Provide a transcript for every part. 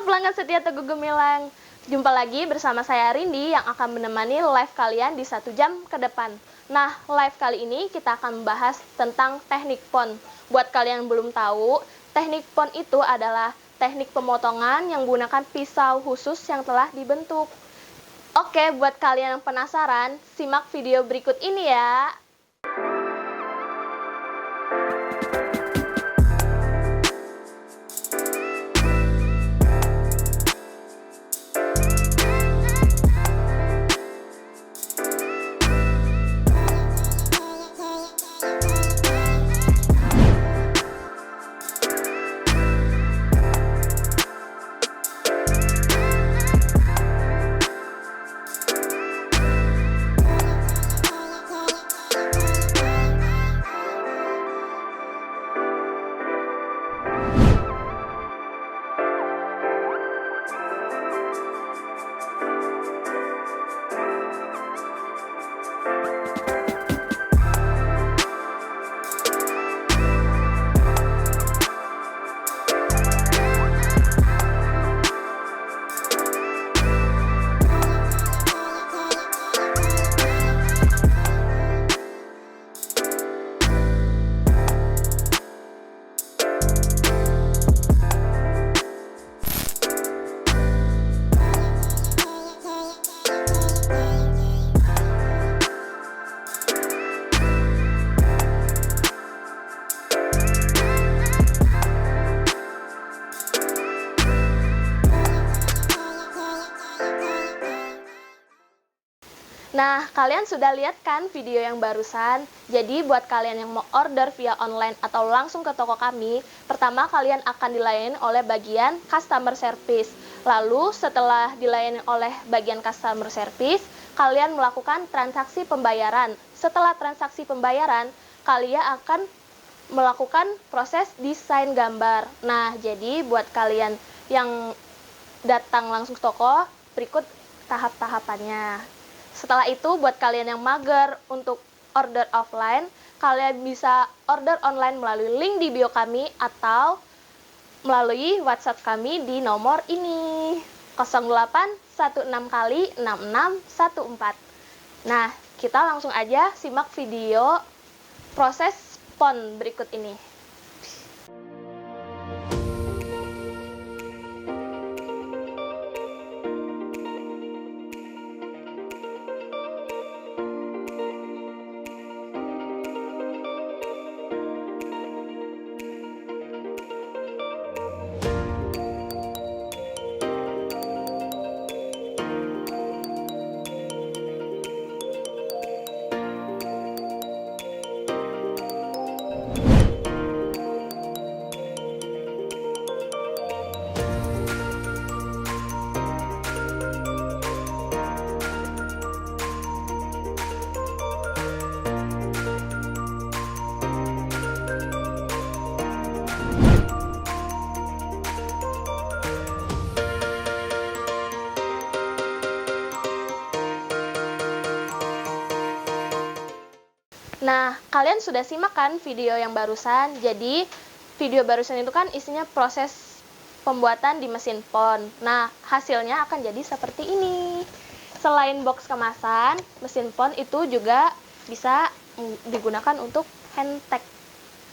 pelanggan setia Teguh Gemilang. Jumpa lagi bersama saya Rindi yang akan menemani live kalian di 1 jam ke depan. Nah, live kali ini kita akan membahas tentang teknik pon. Buat kalian yang belum tahu, teknik pon itu adalah teknik pemotongan yang menggunakan pisau khusus yang telah dibentuk. Oke, buat kalian yang penasaran, simak video berikut ini ya. Nah, kalian sudah lihat kan video yang barusan? Jadi, buat kalian yang mau order via online atau langsung ke toko kami, pertama kalian akan dilayani oleh bagian customer service. Lalu, setelah dilayani oleh bagian customer service, kalian melakukan transaksi pembayaran. Setelah transaksi pembayaran, kalian akan melakukan proses desain gambar. Nah, jadi buat kalian yang datang langsung ke toko, berikut tahap-tahapannya. Setelah itu, buat kalian yang mager untuk order offline, kalian bisa order online melalui link di bio kami atau melalui WhatsApp kami di nomor ini 0816 kali 6614. Nah, kita langsung aja simak video proses pon berikut ini. Nah, kalian sudah simak kan video yang barusan? Jadi, video barusan itu kan isinya proses pembuatan di mesin pon. Nah, hasilnya akan jadi seperti ini. Selain box kemasan, mesin pon itu juga bisa digunakan untuk handtag.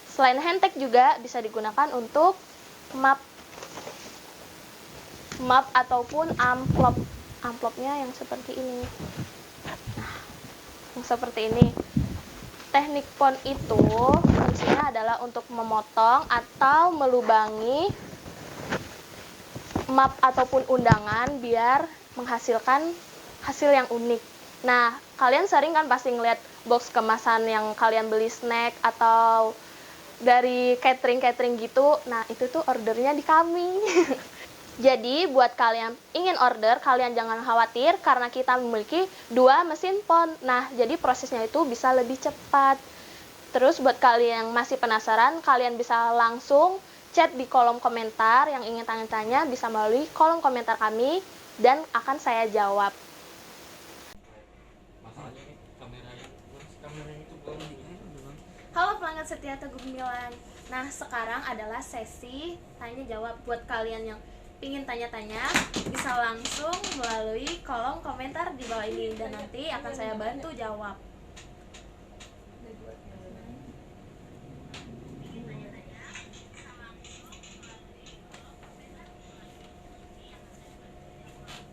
Selain handtag juga bisa digunakan untuk map ataupun amplop. Amplopnya yang seperti ini. Nah, yang seperti ini. Teknik pon itu fungsinya adalah untuk memotong atau melubangi map ataupun undangan biar menghasilkan hasil yang unik. Nah, kalian sering kan pasti ngeliat box kemasan yang kalian beli snack atau dari catering gitu. Nah, itu tuh ordernya di kami. Jadi, buat kalian ingin order, kalian jangan khawatir karena kita memiliki 2 mesin pon. Nah, jadi prosesnya itu bisa lebih cepat. Terus, buat kalian yang masih penasaran, kalian bisa langsung chat di kolom komentar. Yang ingin tanya-tanya bisa melalui kolom komentar kami dan akan saya jawab. Halo pelanggan setia Teguh Gemilang. Nah, sekarang adalah sesi tanya jawab buat kalian yang ingin tanya-tanya bisa langsung melalui kolom komentar di bawah ini dan nanti akan saya bantu jawab.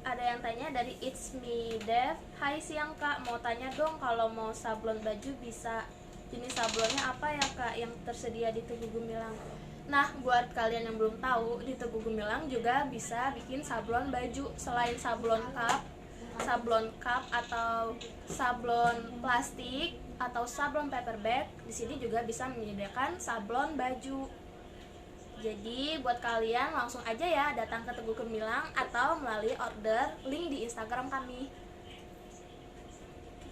Ada yang tanya dari It's Me Dev. Hai siang kak, mau tanya dong kalau mau sablon baju bisa jenis sablonnya apa ya kak yang tersedia di Teguh Gemilang. Nah, buat kalian yang belum tahu, di Teguh Gemilang juga bisa bikin sablon baju. Selain sablon cup atau sablon plastik atau sablon paper bag, di sini juga bisa menyediakan sablon baju. Jadi buat kalian langsung aja ya datang ke Teguh Gemilang atau melalui order link di Instagram kami.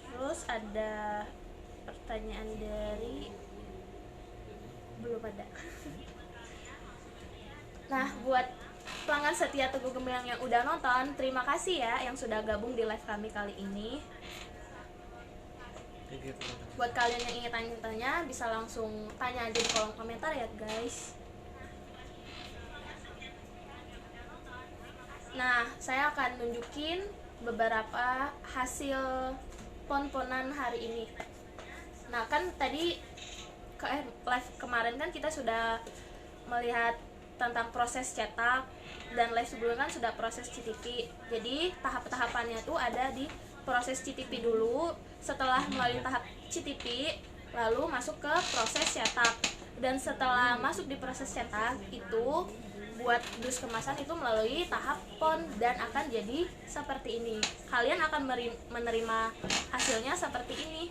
Terus ada pertanyaan dari belum ada. Nah, buat pelanggan setia Teguh Gemilang yang udah nonton, terima kasih ya yang sudah gabung di live kami kali ini. Buat kalian yang ingin tanya-tanya bisa langsung tanya aja di kolom komentar ya guys. Nah, saya akan nunjukin beberapa hasil pon-ponan hari ini. Nah, kan tadi live kemarin kan kita sudah melihat tentang proses cetak, dan live sebelumnya kan sudah proses CTP. Jadi tahap-tahapannya tuh ada di proses CTP dulu, setelah melalui tahap CTP lalu masuk ke proses cetak. Dan setelah masuk di proses cetak itu buat dus kemasan itu melalui tahap pon dan akan jadi seperti ini. Kalian akan menerima hasilnya seperti ini.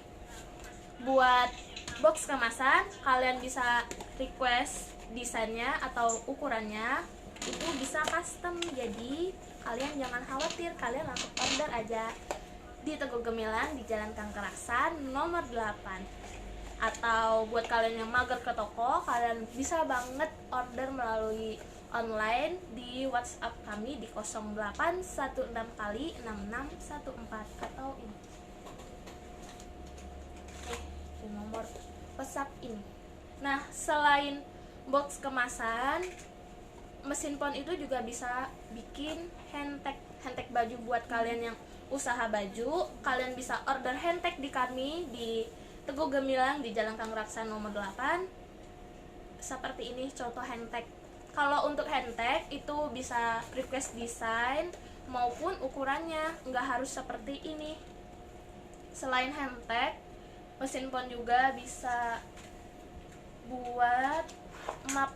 Buat box kemasan kalian bisa request desainnya atau ukurannya, itu bisa custom. Jadi kalian jangan khawatir, kalian langsung order aja di Teguh Gemilang di Jalan Kangkeraksan nomor 8. Atau buat kalian yang mager ke toko, kalian bisa banget order melalui online di WhatsApp kami di 0816 kali 6614 atau ini. Di nomor WhatsApp ini. Nah, selain box kemasan, mesin pon itu juga bisa bikin handtag baju. Buat kalian yang usaha baju, kalian bisa order handtag di kami di Teguh Gemilang di Jalan Kangkeraksan nomor 8. Seperti ini contoh handtag. Kalau untuk handtag itu bisa request desain maupun ukurannya, nggak harus seperti ini. Selain handtag, mesin pon juga bisa buat map.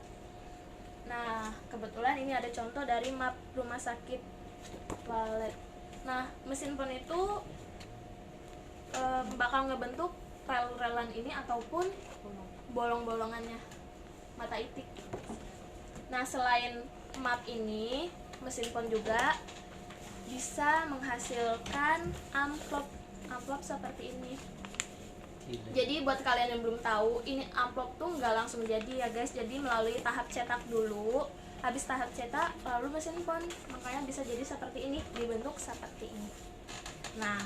Nah, kebetulan ini ada contoh dari map rumah sakit Walet. Nah, mesin pon itu bakal ngebentuk rel-relan ini ataupun bolong-bolongannya, mata itik. Nah, selain map ini, mesin pon juga bisa menghasilkan amplop seperti ini. Jadi buat kalian yang belum tahu, ini amplop tuh nggak langsung jadi ya guys. Jadi melalui tahap cetak dulu, habis tahap cetak lalu mesin pon, makanya bisa jadi seperti ini, dibentuk seperti ini. Nah,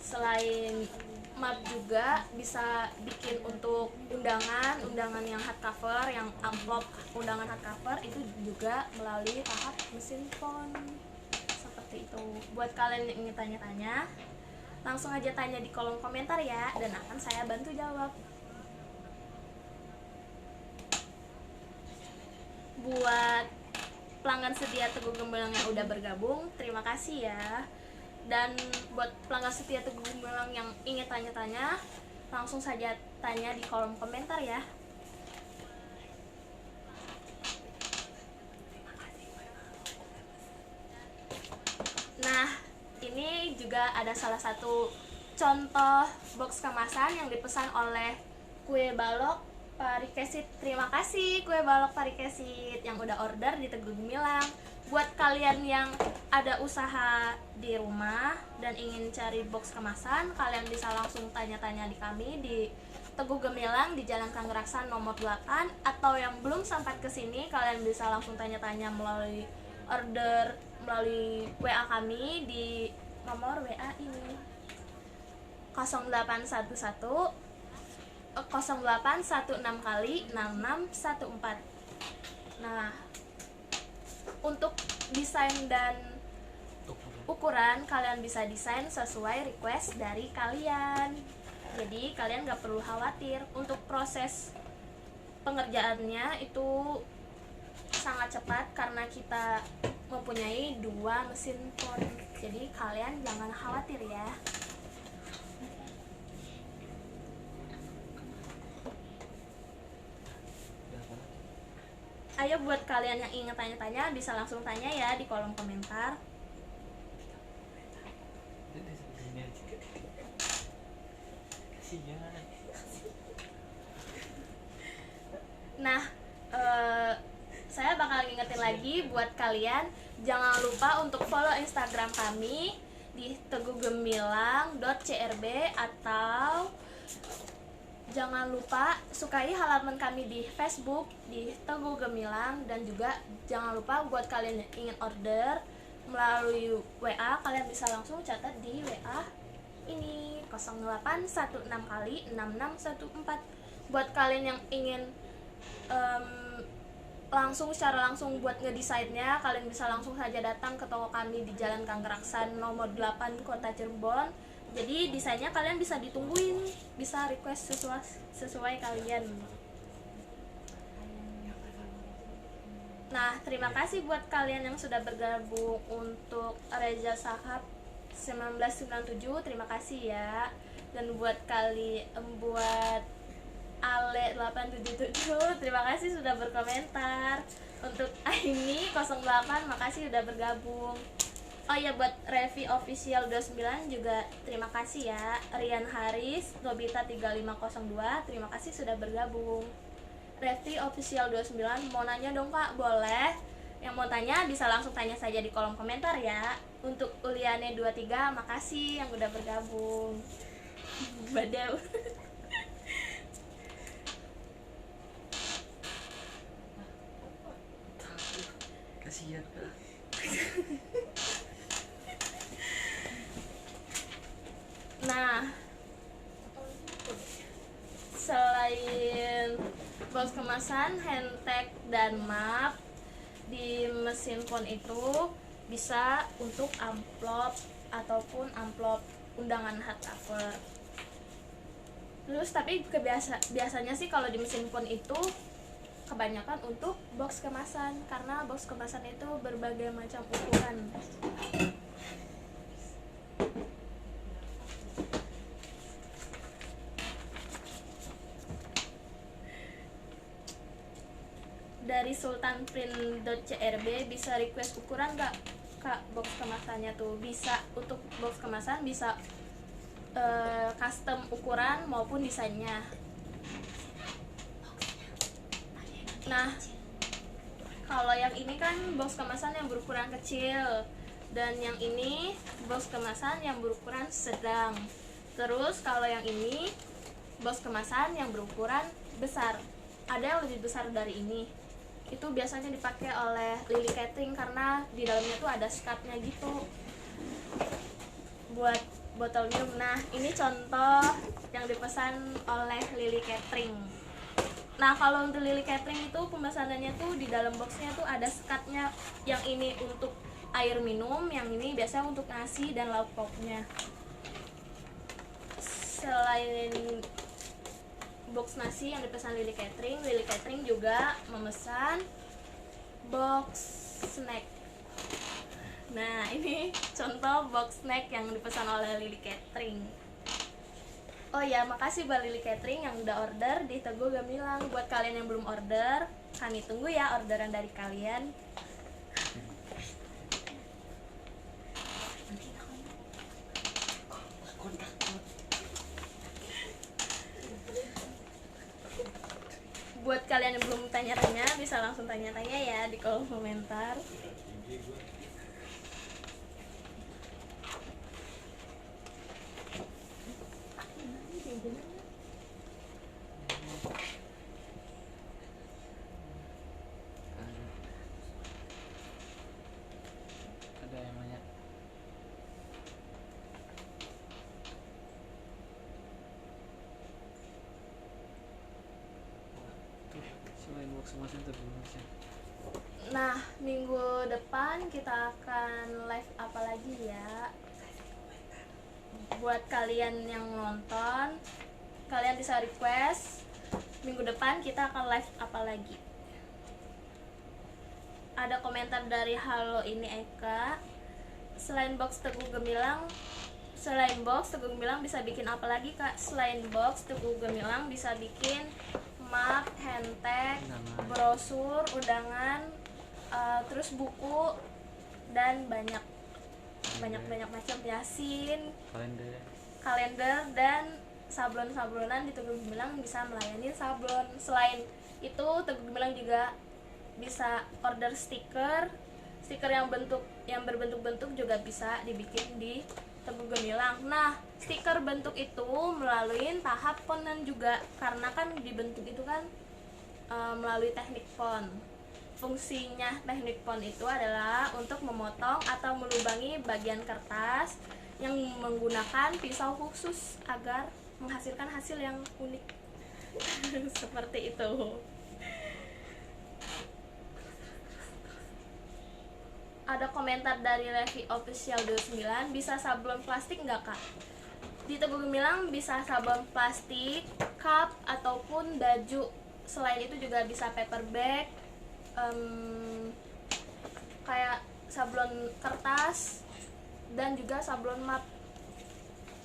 selain map juga bisa bikin untuk undangan yang hardcover, yang amplop undangan hardcover itu juga melalui tahap mesin pon seperti itu. Buat kalian yang ingin tanya-tanya, langsung aja tanya di kolom komentar ya, dan akan saya bantu jawab. Buat pelanggan setia Teguh Gemilang yang udah bergabung, terima kasih ya. Dan buat pelanggan setia Teguh Gemilang yang ingin tanya-tanya, langsung saja tanya di kolom komentar ya. Nah, ini juga ada salah satu contoh box kemasan yang dipesan oleh Kue Balok Parikesit. Terima kasih Kue Balok Parikesit yang udah order di Teguh Gemilang. Buat kalian yang ada usaha di rumah dan ingin cari box kemasan, kalian bisa langsung tanya-tanya di kami di Teguh Gemilang di Jalan Kangkeraksan nomor 8. Atau yang belum sempat kesini, kalian bisa langsung tanya-tanya melalui order melalui WA kami di nomor WA ini 0816 kali 6614. Nah, untuk desain dan ukuran kalian bisa desain sesuai request dari kalian. Jadi kalian gak perlu khawatir. Untuk proses pengerjaannya itu sangat cepat karena kita mempunyai 2 mesin font. Jadi kalian jangan khawatir ya. Ayo buat kalian yang ingin tanya-tanya bisa langsung tanya ya di kolom komentar. Nah, saya bakal ngingetin lagi buat kalian, jangan lupa untuk follow Instagram kami di tegugemilang.crb, atau jangan lupa sukai halaman kami di Facebook di Teguh Gemilang. Dan juga jangan lupa buat kalian yang ingin order melalui WA, kalian bisa langsung catat di WA ini 0816 kali 6614. Buat kalian yang ingin secara langsung buat ngedesainnya, kalian bisa langsung saja datang ke toko kami di Jalan Kanggeraksan nomor 8 Kota Cirebon. Jadi desainnya kalian bisa ditungguin, bisa request sesuai kalian. Nah, terima kasih buat kalian yang sudah bergabung untuk Reza Sahab 1997, terima kasih ya. Dan buat Ale 877, terima kasih sudah berkomentar. Untuk Aini 08, makasih sudah bergabung. Oh ya, buat Revi Official 29 juga terima kasih ya. Rian Haris, Nobita 3502, terima kasih sudah bergabung. Revi Official 29, mau nanya dong Kak? Boleh. Yang mau tanya bisa langsung tanya saja di kolom komentar ya. Untuk Uliane 23, makasih yang udah bergabung. Badau. Kasihan Kak. Nah, selain box kemasan, handtag, dan map, di mesin font itu bisa untuk amplop ataupun amplop undangan hardcover. Terus tapi biasanya sih kalau di mesin font itu kebanyakan untuk box kemasan, karena box kemasan itu berbagai macam ukuran. Dari sultanprint.crb bisa request ukuran nggak Kak? Box kemasannya tuh bisa, untuk box kemasan bisa custom ukuran maupun desainnya. Nah, kalau yang ini kan box kemasan yang berukuran kecil, dan yang ini box kemasan yang berukuran sedang. Terus kalau yang ini box kemasan yang berukuran besar, ada yang lebih besar dari ini. Itu biasanya dipakai oleh Lily Catering karena di dalamnya tuh ada skatnya gitu buat botol minum. Nah, ini contoh yang dipesan oleh Lily Catering. Nah, kalau untuk Lily Catering itu pemesanannya tuh di dalam boxnya tuh ada skatnya. Yang ini untuk air minum, yang ini biasanya untuk nasi dan lauk pauknya. Selain box nasi yang dipesan Lily Catering juga memesan box snack. Nah, ini contoh box snack yang dipesan oleh Lily Catering. Oh ya, makasih buat Lily Catering yang udah order di Teguh Gemilang. Buat kalian yang belum order, kami tunggu ya orderan dari kalian. Buat kalian yang belum tanya-tanya bisa langsung tanya-tanya ya di kolom komentar. Ada yang nanya. Tuh, selain box kemasan tuh belum bisa. Nah, minggu depan kita akan live apa lagi ya? Buat kalian yang nonton, kalian bisa request minggu depan kita akan live apa lagi. Ada komentar dari Halo Ini Eka. Selain box Teguh Gemilang bisa bikin apa lagi Kak? Selain box Teguh Gemilang bisa bikin map, handtag, brosur, undangan, terus buku dan banyak macam yasin, kalender dan sablon-sablonan. Di Teguh Gemilang bisa melayani sablon. Selain itu Teguh Gemilang juga bisa order stiker yang berbentuk-bentuk juga bisa dibikin di Teguh Gemilang. Nah, stiker bentuk itu melalui tahap ponan juga, karena kan dibentuk itu kan melalui teknik pon. Fungsinya teknik pon itu adalah untuk memotong atau melubangi bagian kertas yang menggunakan pisau khusus agar menghasilkan hasil yang unik. Seperti itu. Ada komentar dari Levi Official 29, bisa sablon plastik nggak Kak? Di Teguh Gemilang bisa sablon plastik, cup, ataupun baju. Selain itu juga bisa paper bag, kayak sablon kertas, dan juga sablon map.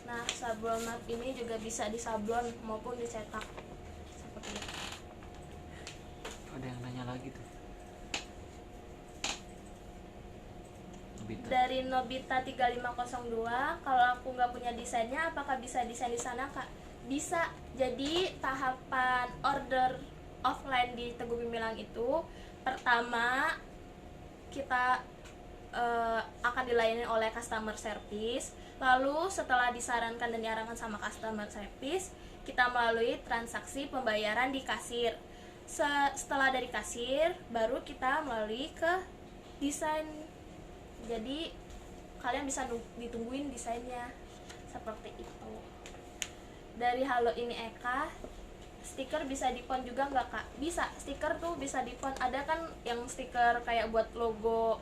Nah, sablon map ini juga bisa disablon maupun dicetak. Seperti itu. Ada yang nanya lagi tuh. Dari Nobita 3502, kalau aku nggak punya desainnya, apakah bisa desain di sana Kak? Bisa. Jadi tahapan order offline di Teguh Gemilang itu, pertama kita akan dilayani oleh customer service. Lalu setelah disarankan dan diarahkan sama customer service, kita melalui transaksi pembayaran di kasir. Setelah dari kasir, baru kita melalui ke desain. Jadi kalian bisa ditungguin desainnya seperti itu. Dari Halo Ini Eka, stiker bisa dipon juga nggak Kak? Bisa, stiker tuh bisa dipon. Ada kan yang stiker kayak buat logo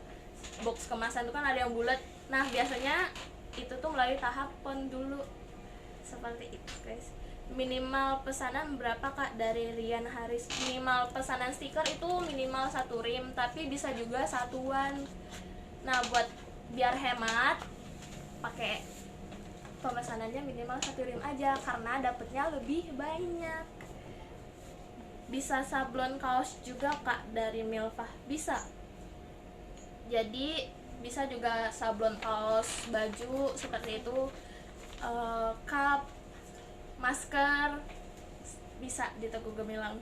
box kemasan itu kan ada yang bulat. Nah, biasanya itu tuh melalui tahap pon dulu. Seperti itu guys. Minimal pesanan berapa Kak? Dari Rian Haris. Minimal pesanan stiker itu minimal 1 rim, tapi bisa juga satuan. Nah, buat biar hemat, pakai pemesanannya minimal 1 rim aja karena dapetnya lebih banyak. Bisa sablon kaos juga Kak dari Milfah? Bisa. Jadi bisa juga sablon kaos, baju seperti itu, cup, masker, bisa di Teguh Gemilang.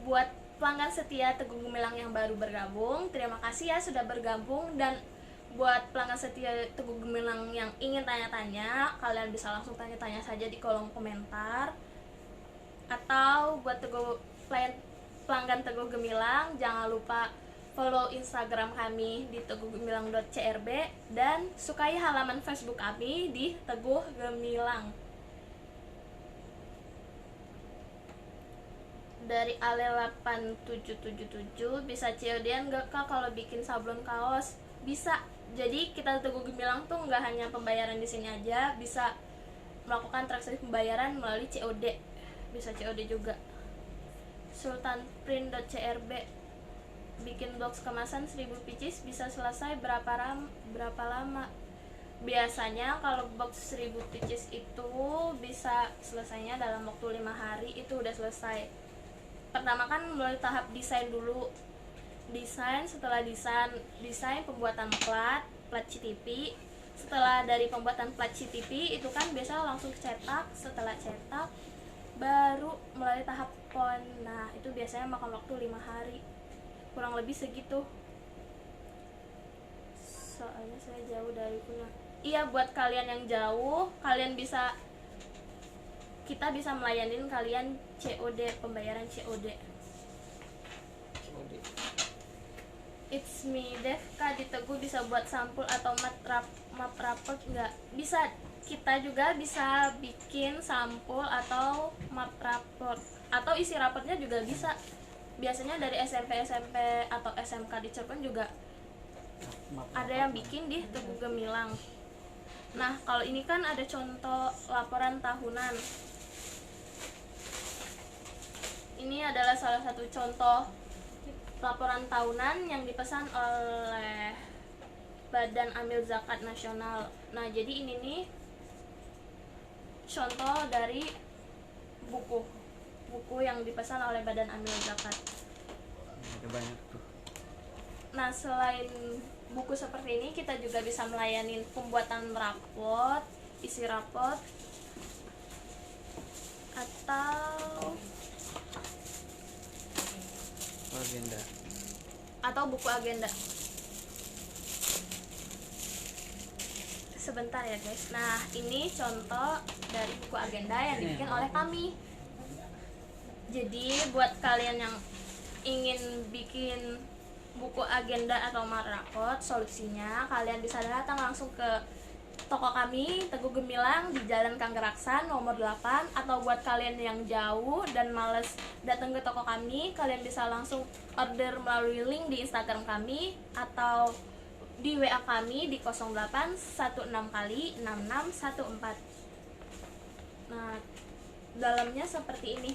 Buat pelanggan setia Teguh Gemilang yang baru bergabung, terima kasih ya sudah bergabung. Dan buat pelanggan setia Teguh Gemilang yang ingin tanya-tanya, kalian bisa langsung tanya-tanya saja di kolom komentar. Atau buat pelanggan Teguh Gemilang, jangan lupa follow Instagram kami di teguhgemilang.crb dan sukai halaman Facebook kami di Teguh Gemilang. Dari Ale8777, bisa COD-an nggak Kak kalau bikin sablon kaos? Bisa. Jadi kita Teguh Gemilang tuh nggak hanya pembayaran di sini aja, bisa melakukan transaksi pembayaran melalui COD. Bisa COD juga. Sultanprint.crb, bikin box kemasan 1000 pieces bisa selesai berapa lama? Biasanya kalau box 1000 pieces itu bisa selesainya dalam waktu 5 hari, itu udah selesai. Pertama kan melalui tahap desain dulu. Setelah desain pembuatan plat CTP. Setelah dari pembuatan plat CTP itu kan biasa langsung cetak. Setelah cetak baru melalui tahap pon. Nah, itu biasanya makan waktu 5 hari. Kurang lebih segitu. Soalnya saya jauh dari punya. Iya, buat kalian yang jauh, kita bisa melayanin kalian COD, pembayaran COD. It's me Dev. Kak, di Teguh bisa buat sampul atau map raport nggak? Bisa. Kita juga bisa bikin sampul atau map raport, atau isi raportnya juga bisa. Biasanya dari SMP atau SMK di Cirebon juga ada yang bikin di Teguh Gemilang. Nah, kalau ini kan ada contoh laporan tahunan. Ini adalah salah satu contoh laporan tahunan yang dipesan oleh Badan Amil Zakat Nasional. Nah, jadi ini nih contoh dari buku yang dipesan oleh Badan Amil Zakat. Ada banyak tuh. Nah, selain buku seperti ini, kita juga bisa melayani pembuatan raport, isi raport, atau Agenda. buku agenda. Sebentar ya guys. Nah, ini contoh dari buku agenda yang dibikin oleh kami. Jadi buat kalian yang ingin bikin buku agenda atau raport, solusinya kalian bisa datang langsung ke toko kami Teguh Gemilang di Jalan Kanggeraksan nomor 8. Atau buat kalian yang jauh dan males datang ke toko kami, kalian bisa langsung order melalui link di Instagram kami atau di WA kami di 0816 kali 6614. Nah, dalamnya seperti ini.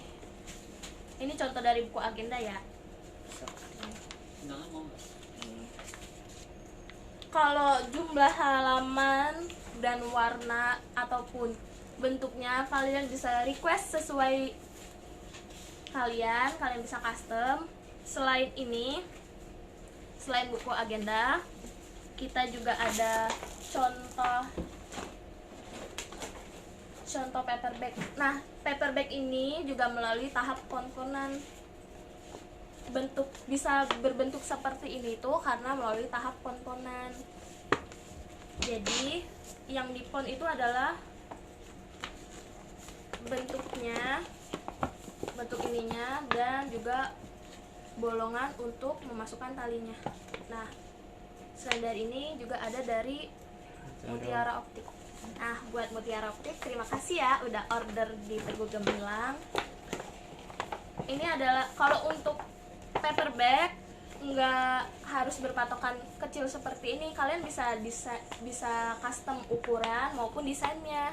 Ini contoh dari buku agenda ya. Kalau jumlah halaman dan warna ataupun bentuknya kalian bisa request sesuai kalian bisa custom. Selain ini, selain buku agenda, kita juga ada contoh paper bag. Nah, paper bag ini juga melalui tahap pon-ponan. Bisa berbentuk seperti ini tuh karena melalui tahap pon-ponan. Jadi yang dipon itu adalah bentuk ininya dan juga bolongan untuk memasukkan talinya. Nah, selain dari ini juga ada dari Mutiara Optik. Nah, buat Mutiara Optik, terima kasih ya udah order di Teguh Gemilang. Ini adalah kalau untuk paper bag nggak harus berpatokan kecil seperti ini, kalian bisa custom ukuran maupun desainnya.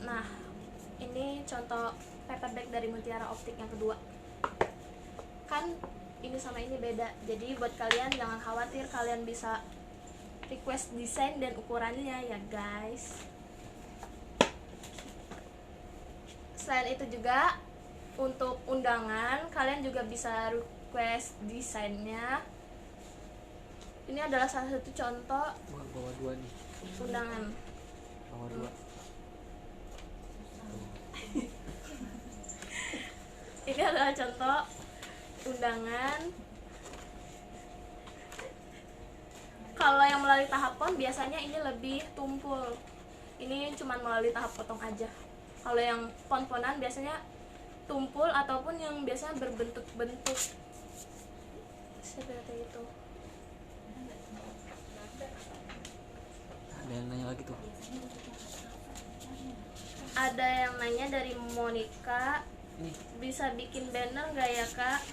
Nah, ini contoh paper bag dari Mutiara Optik yang kedua. Kan ini sama ini beda, jadi buat kalian jangan khawatir, kalian bisa request desain dan ukurannya ya guys. Selain itu juga untuk undangan kalian juga bisa request desainnya. Ini adalah salah satu contoh Bawa dua nih. undangan. Bawa dua. Ini adalah contoh undangan. Kalau yang melalui tahap pon biasanya ini lebih tumpul. Ini cuma melalui tahap potong aja. Kalau yang pon-ponan biasanya tumpul ataupun yang biasanya berbentuk-bentuk seperti itu. Ada yang nanya lagi tuh. Ada yang nanya dari Monica, bisa bikin banner nggak ya kak?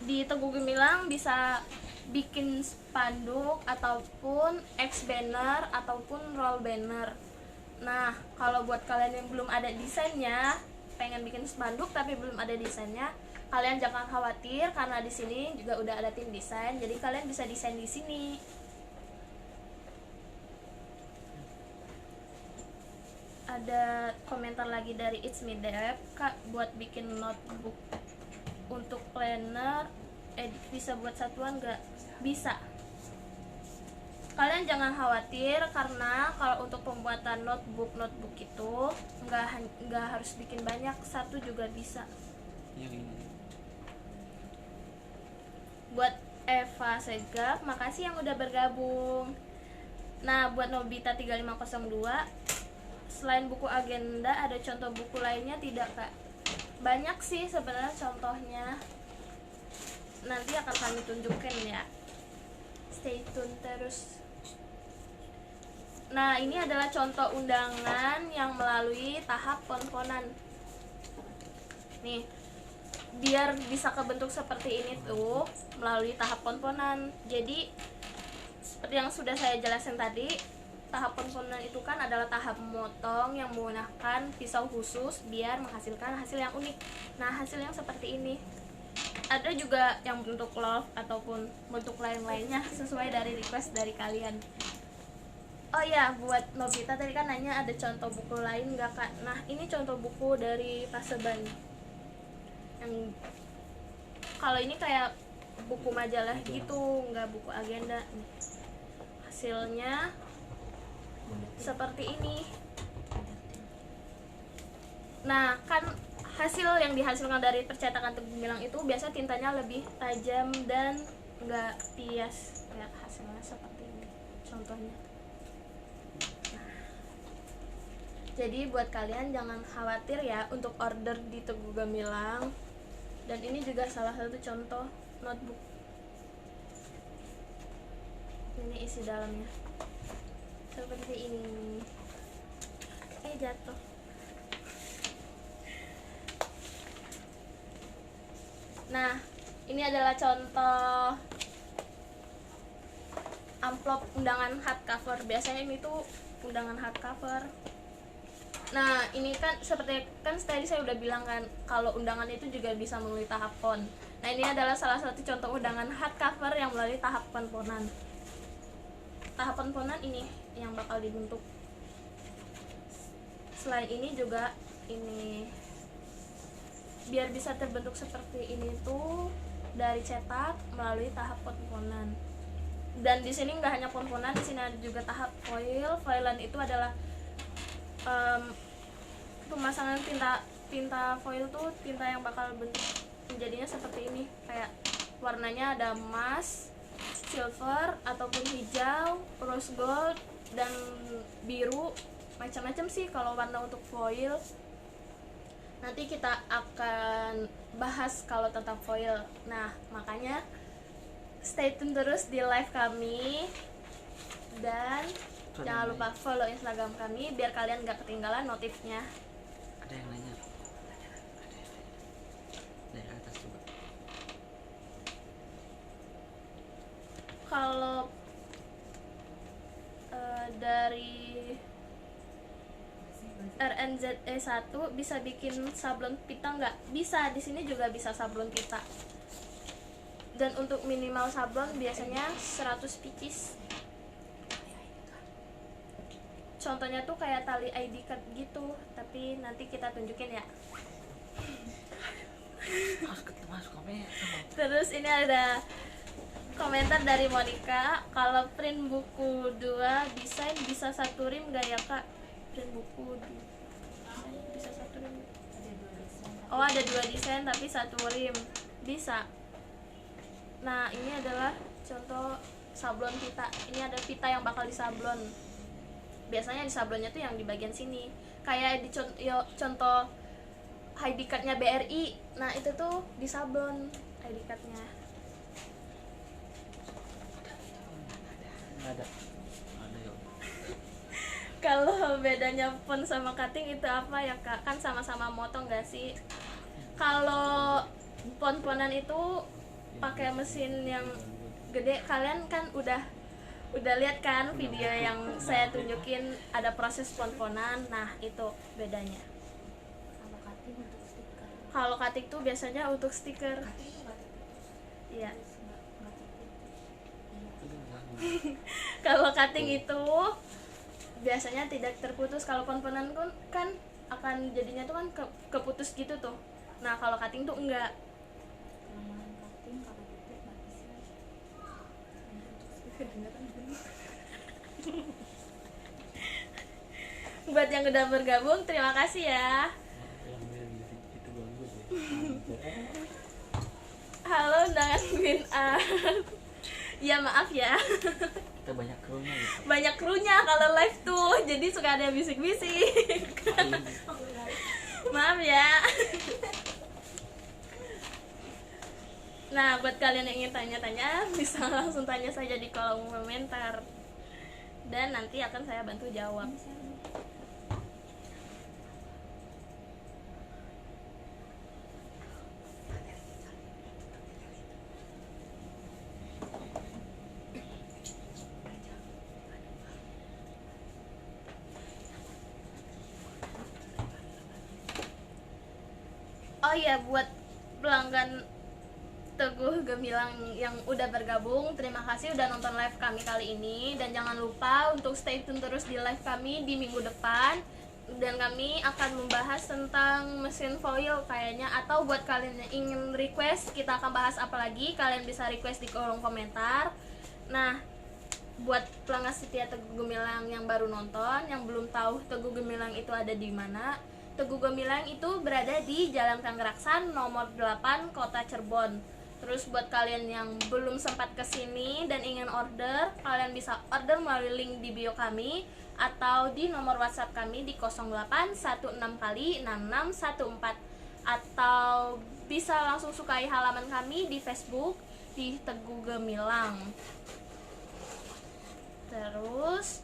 Di Teguh Gemilang bisa bikin spanduk ataupun X banner ataupun roll banner. Nah, kalau buat kalian yang belum ada desainnya, pengen bikin spanduk tapi belum ada desainnya, kalian jangan khawatir karena di sini juga udah ada tim desain. Jadi kalian bisa desain di sini. Ada komentar lagi dari It's Me Dev, kak buat bikin notebook untuk planner, bisa buat satuan nggak? Bisa. Kalian jangan khawatir karena kalau untuk pembuatan notebook itu nggak harus bikin banyak, satu juga bisa. Yang ini. Buat Eva Segaf, makasih yang udah bergabung. Nah, buat Nobita 3502, selain buku agenda ada contoh buku lainnya tidak kak? Banyak sih sebenarnya contohnya. nanti akan kami tunjukkan ya. Stay tune terus. Nah, ini adalah contoh undangan yang melalui tahap pon-ponan. Nih, biar bisa kebentuk seperti ini tuh melalui tahap pon-ponan. Jadi seperti yang sudah saya jelaskan tadi, tahap pon-ponan itu kan adalah tahap memotong yang menggunakan pisau khusus biar menghasilkan hasil yang unik. Nah, hasil yang seperti ini. Ada juga yang bentuk love ataupun bentuk lain-lainnya sesuai dari request dari kalian. Oh ya, buat Nobita tadi kan nanya ada contoh buku lain nggak Kak? Nah, ini contoh buku dari Paseban. Yang kalau ini kayak buku majalah gitu, nggak buku agenda. Hasilnya seperti ini. Nah, kan hasil yang dihasilkan dari percetakan tebu gemilang itu biasa tintanya lebih tajam dan nggak pias. Kayak hasilnya seperti ini contohnya. Jadi buat kalian jangan khawatir ya untuk order di Teguh Gemilang. Dan ini juga salah satu contoh notebook. Ini isi dalamnya. Seperti ini. Jatuh. Nah, ini adalah contoh amplop undangan hardcover. Biasanya ini tuh undangan hardcover. Nah, ini kan seperti kan tadi saya udah bilang kan kalau undangan itu juga bisa melalui tahap pon. Nah, ini adalah salah satu contoh undangan hardcover yang melalui tahap pon-ponan. Tahap pon-ponan ini yang bakal dibentuk. Selain ini juga ini biar bisa terbentuk seperti ini tuh dari cetak melalui tahap pon-ponan. Dan di sini nggak hanya pon-ponan, di sini ada juga tahap foil. Foilan itu adalah pemasangan tinta foil tuh tinta yang bakal bentuk menjadinya seperti ini, kayak warnanya ada emas, silver ataupun hijau, rose gold dan biru, macam-macam sih kalau warna untuk foil. Nanti kita akan bahas kalau tentang foil. Nah, makanya stay tune terus di live kami dan jangan lupa follow Instagram kami biar kalian gak ketinggalan notifnya. Ada yang nanya. Dari atas coba. Kalau dari RNZE1 bisa bikin sablon pita nggak? Bisa, di sini juga bisa sablon pita. Dan untuk minimal sablon biasanya 100 pieces. Contohnya tuh kayak tali ID card gitu, tapi nanti kita tunjukin ya. Masuk kamera. Terus ini ada komentar dari Monica, kalau print buku 2 desain bisa satu rim gak ya Kak? Print buku bisa satu rim. Oh, ada 2 desain tapi satu rim. Bisa. Nah, ini adalah contoh sablon pita. Ini ada pita yang bakal disablon. Biasanya di sablonnya tuh yang di bagian sini. Kayak di contoh ID card-nya BRI. Nah, itu tuh di sablon ID card-nya. Ada yuk. Kalau bedanya pon sama cutting itu apa ya Kak? Kan sama-sama motong gak sih? Kalau pon-ponan itu pakai mesin yang gede. Kalian kan udah lihat kan video yang saya tunjukin ada proses pon-ponan. Nah, itu bedanya. Kalau cutting tuh biasanya untuk stiker. Iya. Kalau cutting itu biasanya tidak terputus. Kalau pon-ponan kan akan jadinya tuh kan keputus gitu tuh. Nah, kalau cutting tuh enggak. Buat yang udah bergabung, terima kasih ya. Halo undangan Green Art. Ya maaf ya. Kita banyak krunya gitu. Banyak krunya kalau live tuh, jadi suka ada bisik-bisik. Maaf ya. Nah, buat kalian yang ingin tanya-tanya, bisa langsung tanya saja di kolom komentar. Dan nanti akan saya bantu jawab. Oh iya, buat pelanggan Teguh Gemilang yang udah bergabung, terima kasih udah nonton live kami kali ini. Dan jangan lupa untuk stay tune terus di live kami di minggu depan. Dan kami akan membahas tentang mesin foil kayaknya. Atau buat kalian yang ingin request, kita akan bahas apa lagi, kalian bisa request di kolom komentar. Nah, buat pelanggan setia Teguh Gemilang yang baru nonton, yang belum tahu Teguh Gemilang itu ada di mana, Teguh Gemilang itu berada di Jalan Kangraksan nomor 8 Kota Cirebon. Terus buat kalian yang belum sempat kesini dan ingin order, kalian bisa order melalui link di bio kami atau di nomor WhatsApp kami di 0816 kali 6614, atau bisa langsung sukai halaman kami di Facebook di Teguh Gemilang. Terus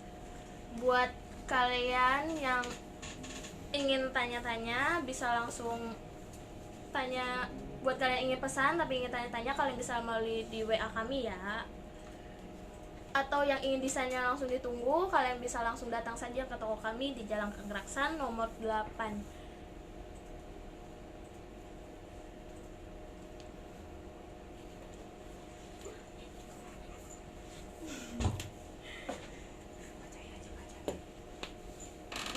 buat kalian yang ingin tanya-tanya bisa langsung tanya. Buat kalian yang ingin pesan tapi ingin tanya-tanya, kalian bisa melalui di WA kami ya. Atau yang ingin desainnya langsung ditunggu, kalian bisa langsung datang saja ke toko kami di Jalan Kangraksan nomor 8.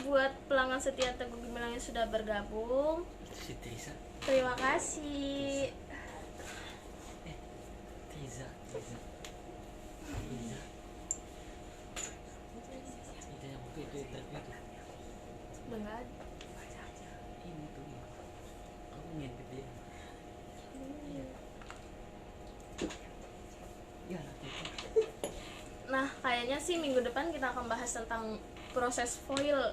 Buat pelanggan setia Teguh Gemilang yang sudah bergabung, Si Tiza. terima kasih. Tiza. Tiza yang waktu itu interview tuh. Udah nggak ada. Ini tuh. Aku ngintip dia. Ya nanti itu. Nah, kayaknya sih minggu depan kita akan bahas tentang proses foil.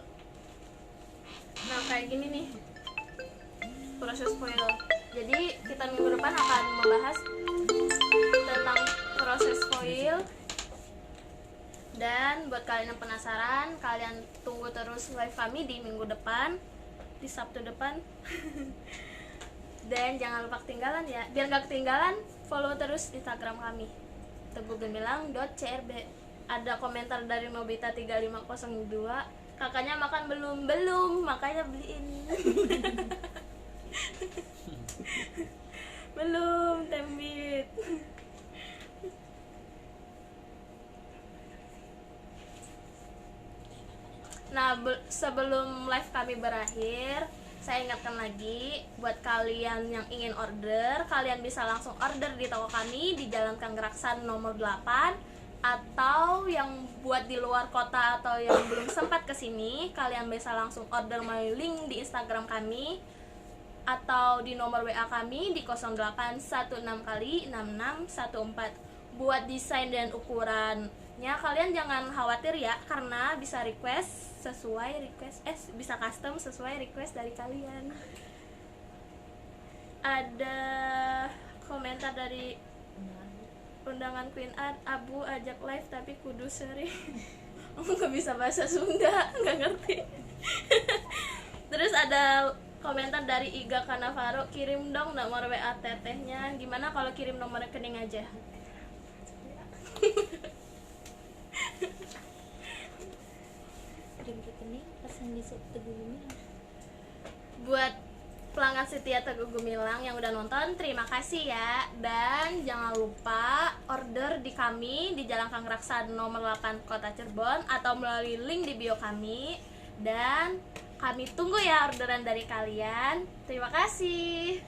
Nah, kayak gini nih proses foil. Jadi kita minggu depan akan membahas tentang proses foil. Dan buat kalian yang penasaran, kalian tunggu terus live kami di minggu depan, di Sabtu depan. Dan jangan lupa ketinggalan ya. Biar gak ketinggalan, follow terus Instagram kami, teguhgemilang.crb. Ada komentar dari Nobita 3502, kakaknya makan belum, makanya beliin. Belum, tembit. Nah, sebelum live kami berakhir, saya ingatkan lagi buat kalian yang ingin order, kalian bisa langsung order di toko kami di Jalan Kangraksan nomor 8. Atau yang buat di luar kota atau yang belum sempat kesini, kalian bisa langsung order melalui link di Instagram kami atau di nomor WA kami di 0816 kali 6614. Buat desain dan ukurannya kalian jangan khawatir ya, karena bisa bisa custom sesuai request dari kalian. Ada komentar dari undangan Queen Art, Abu ajak live tapi kudu seri. Aku gak bisa bahasa Sunda, gak ngerti. Terus ada komentar dari Iga Kanavaro, kirim dong nomor WA tetehnya. Gimana kalau kirim nomor rekening aja? Kirim rekening pesan di Teguh Gemilang. Buat pelanggan setia Teguh Gemilang yang udah nonton, terima kasih ya. Dan jangan lupa order di kami di Jalan Kangraksan nomor 8 Kota Cirebon atau melalui link di bio kami. Dan kami tunggu ya orderan dari kalian. Terima kasih.